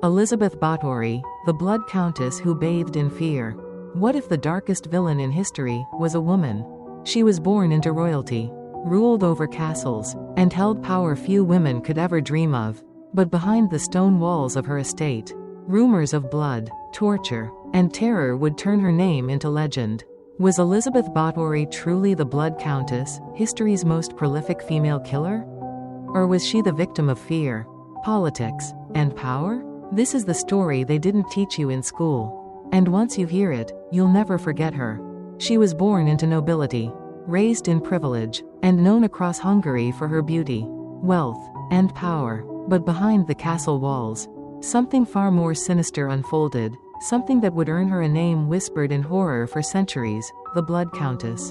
Elizabeth Báthory, the Blood Countess who bathed in fear. What if the darkest villain in history was a woman? She was born into royalty, ruled over castles, and held power few women could ever dream of. But behind the stone walls of her estate, rumors of blood, torture, and terror would turn her name into legend. Was Elizabeth Báthory truly the Blood Countess, history's most prolific female killer? Or was she the victim of fear, politics, and power? This is the story they didn't teach you in school. And once you hear it, you'll never forget her. She was born into nobility, raised in privilege, and known across Hungary for her beauty, wealth, and power. But behind the castle walls, something far more sinister unfolded, something that would earn her a name whispered in horror for centuries: the Blood Countess.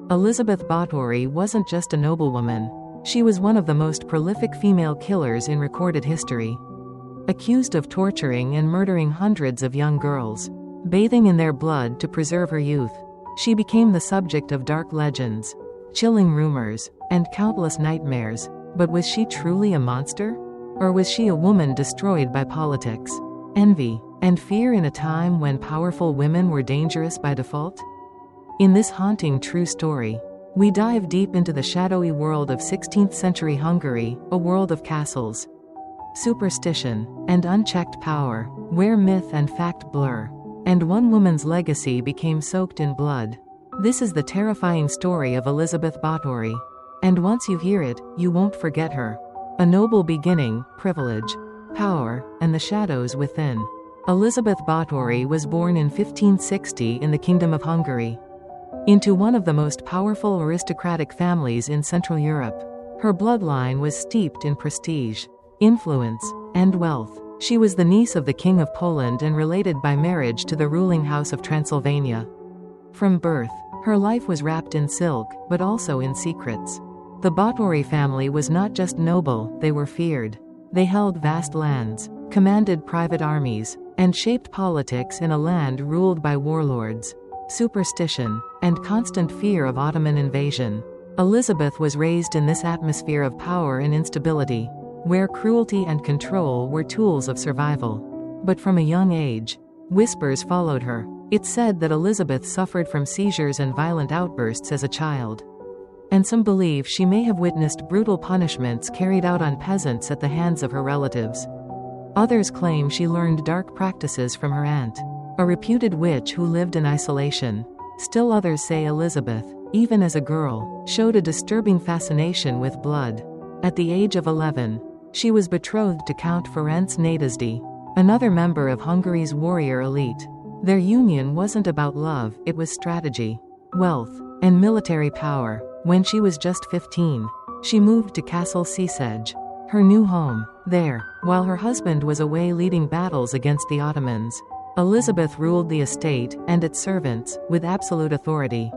Elizabeth Báthory wasn't just a noblewoman. She was one of the most prolific female killers in recorded history. Accused of torturing and murdering hundreds of young girls, bathing in their blood to preserve her youth, she became the subject of dark legends, chilling rumors, and countless nightmares. But was she truly a monster? Or was she a woman destroyed by politics, envy, and fear in a time when powerful women were dangerous by default? In this haunting true story, we dive deep into the shadowy world of 16th century Hungary, a world of castles, superstition, and unchecked power, where myth and fact blur, and one woman's legacy became soaked in blood. This is the terrifying story of Elizabeth Báthory. And once you hear it, you won't forget her. A noble beginning, privilege, power, and the shadows within. Elizabeth Báthory was born in 1560 in the Kingdom of Hungary, into one of the most powerful aristocratic families in Central Europe. Her bloodline was steeped in prestige, influence, and wealth. She was the niece of the King of Poland and related by marriage to the ruling House of Transylvania. From birth, her life was wrapped in silk, but also in secrets. The Báthory family was not just noble, they were feared. They held vast lands, commanded private armies, and shaped politics in a land ruled by warlords, superstition, and constant fear of Ottoman invasion. Elizabeth was raised in this atmosphere of power and instability, where cruelty and control were tools of survival. But from a young age, whispers followed her. It's said that Elizabeth suffered from seizures and violent outbursts as a child. And some believe she may have witnessed brutal punishments carried out on peasants at the hands of her relatives. Others claim she learned dark practices from her aunt, a reputed witch who lived in isolation. Still others say Elizabeth, even as a girl, showed a disturbing fascination with blood. At the age of 11, she was betrothed to Count Ferenc Nadasdy, another member of Hungary's warrior elite. Their union wasn't about love, it was strategy, wealth, and military power. When she was just 15, she moved to Castle Sziszeg, her new home. There, while her husband was away leading battles against the Ottomans, Elizabeth ruled the estate and its servants with absolute authority.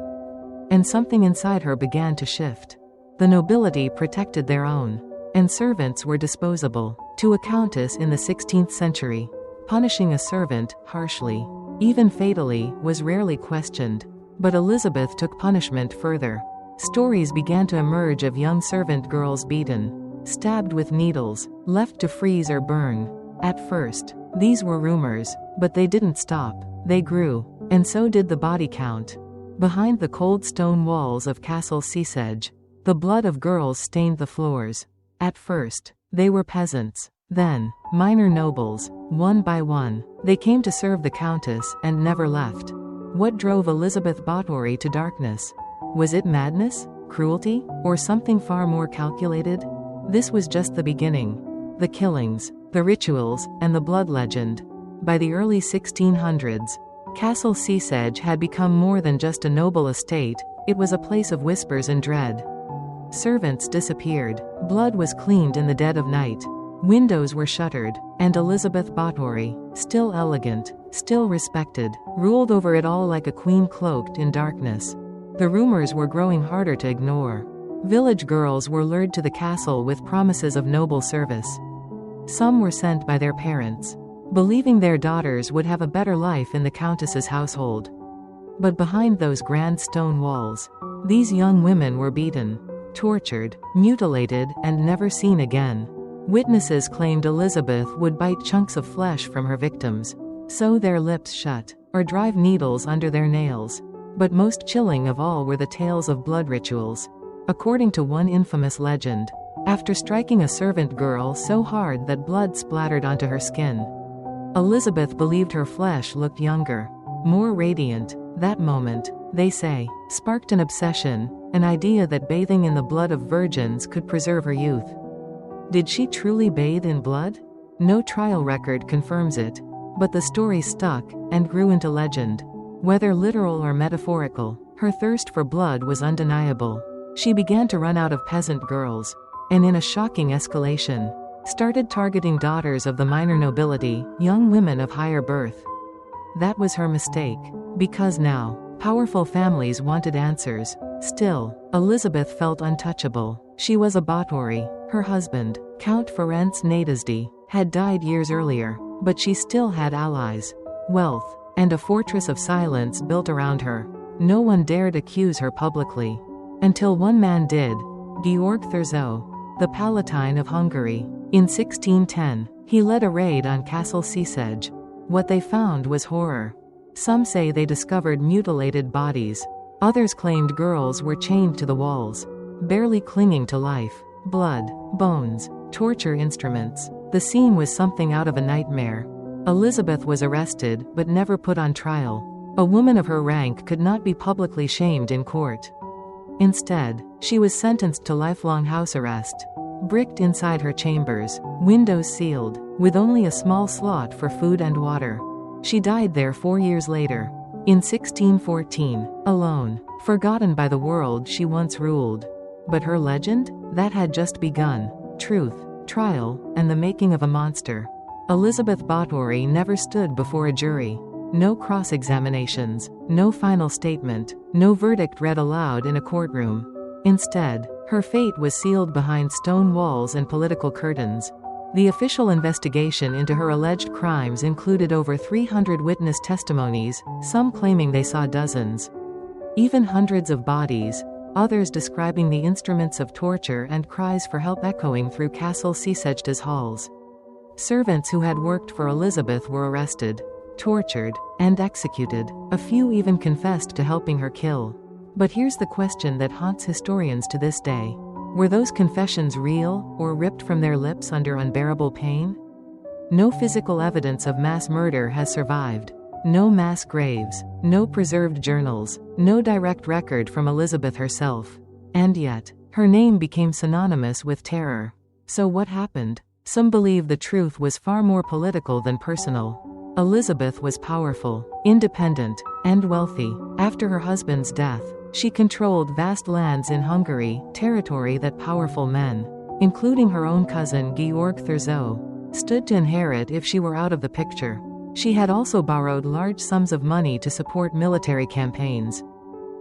And something inside her began to shift. The nobility protected their own, and servants were disposable. To a countess in the 16th century, punishing a servant harshly, even fatally, was rarely questioned. But Elizabeth took punishment further. Stories began to emerge of young servant girls beaten, stabbed with needles, left to freeze or burn. At first, these were rumors, but they didn't stop. They grew, and so did the body count. Behind the cold stone walls of Castle Sziszeg, the blood of girls stained the floors. At first, they were peasants, then minor nobles. One by one, they came to serve the countess and never left. What drove Elizabeth Báthory to darkness? Was it madness, cruelty, or something far more calculated? This was just the beginning. The killings, the rituals, and the blood legend. By the early 1600s, Castle Sziszeg had become more than just a noble estate, it was a place of whispers and dread. Servants disappeared, blood was cleaned in the dead of night, windows were shuttered, and Elizabeth Báthory, still elegant, still respected, ruled over it all like a queen cloaked in darkness. The rumors were growing harder to ignore. Village girls were lured to the castle with promises of noble service. Some were sent by their parents, believing their daughters would have a better life in the countess's household. But behind those grand stone walls, these young women were beaten, tortured, mutilated, and never seen again. Witnesses claimed Elizabeth would bite chunks of flesh from her victims, sew their lips shut, or drive needles under their nails. But most chilling of all were the tales of blood rituals. According to one infamous legend, after striking a servant girl so hard that blood splattered onto her skin, Elizabeth believed her flesh looked younger, more radiant. That moment, they say, sparked an obsession, an idea that bathing in the blood of virgins could preserve her youth. Did she truly bathe in blood? No trial record confirms it, but the story stuck and grew into legend. Whether literal or metaphorical, her thirst for blood was undeniable. She began to run out of peasant girls, and in a shocking escalation, started targeting daughters of the minor nobility, young women of higher birth. That was her mistake, because now, powerful families wanted answers. Still, Elizabeth felt untouchable. She was a Báthory. Her husband, Count Ferenc Nadezhdy, had died years earlier, but she still had allies, wealth, and a fortress of silence built around her. No one dared accuse her publicly. Until one man did, Georg Thurzo, the Palatine of Hungary. In 1610, he led a raid on Castle Sziszeg. What they found was horror. Some say they discovered mutilated bodies. Others claimed girls were chained to the walls, barely clinging to life. Blood, bones, torture instruments. The scene was something out of a nightmare. Elizabeth was arrested, but never put on trial. A woman of her rank could not be publicly shamed in court. Instead, she was sentenced to lifelong house arrest, bricked inside her chambers, windows sealed, with only a small slot for food and water. She died there 4 years later, in 1614, alone, forgotten by the world she once ruled. But her legend? That had just begun. Truth, trial, and the making of a monster. Elizabeth Báthory never stood before a jury. No cross-examinations, no final statement, no verdict read aloud in a courtroom. Instead, her fate was sealed behind stone walls and political curtains. The official investigation into her alleged crimes included over 300 witness testimonies, some claiming they saw dozens. Even hundreds of bodies, others describing the instruments of torture and cries for help echoing through Castle Sziszeg's halls. Servants who had worked for Elizabeth were arrested, tortured, and executed. A few even confessed to helping her kill. But here's the question that haunts historians to this day. Were those confessions real, or ripped from their lips under unbearable pain? No physical evidence of mass murder has survived. No mass graves, no preserved journals, no direct record from Elizabeth herself. And yet, her name became synonymous with terror. So what happened? Some believe the truth was far more political than personal. Elizabeth was powerful, independent, and wealthy. After her husband's death, she controlled vast lands in Hungary, territory that powerful men, including her own cousin Georg Thurzo, stood to inherit if she were out of the picture. She had also borrowed large sums of money to support military campaigns,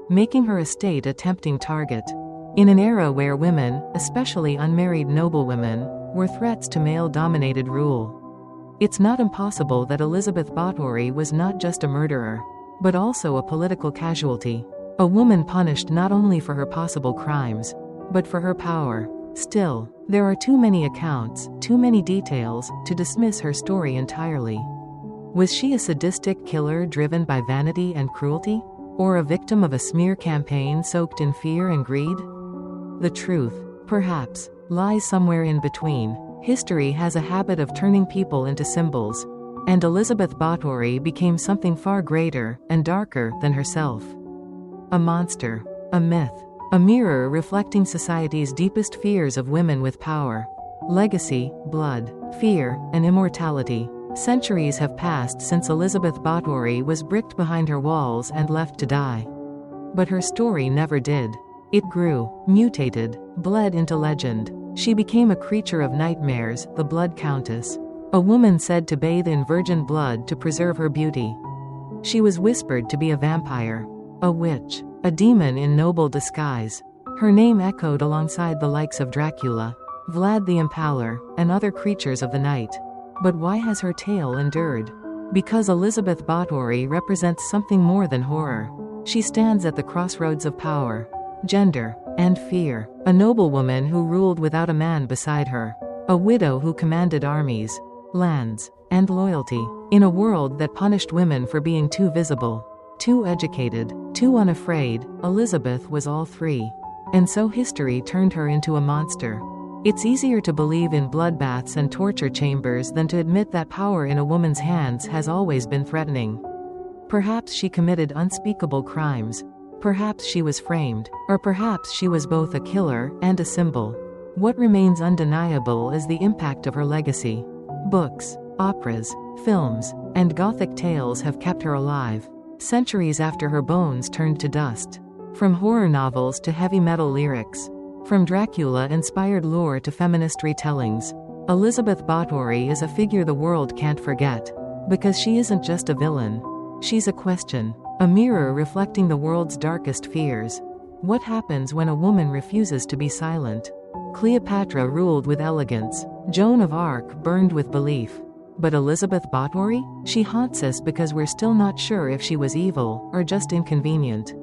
making her estate a tempting target. In an era where women, especially unmarried noblewomen, were threats to male-dominated rule, it's not impossible that Elizabeth Báthory was not just a murderer, but also a political casualty. A woman punished not only for her possible crimes, but for her power. Still, there are too many accounts, too many details, to dismiss her story entirely. Was she a sadistic killer driven by vanity and cruelty? Or a victim of a smear campaign soaked in fear and greed? The truth, perhaps, lies somewhere in between. History has a habit of turning people into symbols, and Elizabeth Báthory became something far greater and darker than herself. A monster, a myth, a mirror reflecting society's deepest fears of women with power, legacy, blood, fear, and immortality. Centuries have passed since Elizabeth Báthory was bricked behind her walls and left to die. But her story never did. It grew, mutated, bled into legend. She became a creature of nightmares, the Blood Countess, a woman said to bathe in virgin blood to preserve her beauty. She was whispered to be a vampire, a witch, a demon in noble disguise. Her name echoed alongside the likes of Dracula, Vlad the Impaler, and other creatures of the night. But why has her tale endured? Because Elizabeth Báthory represents something more than horror. She stands at the crossroads of power, gender, and fear. A noblewoman who ruled without a man beside her. A widow who commanded armies, lands, and loyalty. In a world that punished women for being too visible, too educated, too unafraid, Elizabeth was all three. And so history turned her into a monster. It's easier to believe in bloodbaths and torture chambers than to admit that power in a woman's hands has always been threatening. Perhaps she committed unspeakable crimes. Perhaps she was framed. Or perhaps she was both a killer and a symbol. What remains undeniable is the impact of her legacy. Books, operas, films, and Gothic tales have kept her alive, centuries after her bones turned to dust. From horror novels to heavy metal lyrics, from Dracula-inspired lore to feminist retellings, Elizabeth Báthory is a figure the world can't forget. Because she isn't just a villain. She's a question, a mirror reflecting the world's darkest fears. What happens when a woman refuses to be silent? Cleopatra ruled with elegance. Joan of Arc burned with belief. But Elizabeth Báthory? She haunts us because we're still not sure if she was evil or just inconvenient.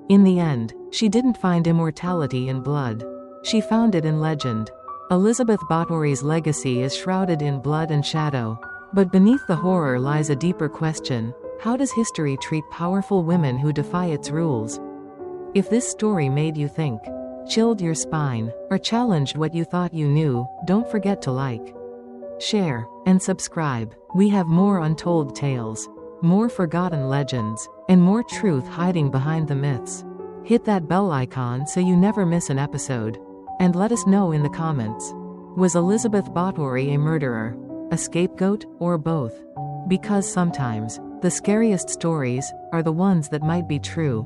In the end, she didn't find immortality in blood. She found it in legend. Elizabeth Báthory's legacy is shrouded in blood and shadow. But beneath the horror lies a deeper question. How does history treat powerful women who defy its rules? If this story made you think, chilled your spine, or challenged what you thought you knew, don't forget to like, share, and subscribe. We have more untold tales, more forgotten legends, and more truth hiding behind the myths. Hit that bell icon so you never miss an episode. And let us know in the comments. Was Elizabeth Báthory a murderer, a scapegoat, or both? Because sometimes, the scariest stories are the ones that might be true.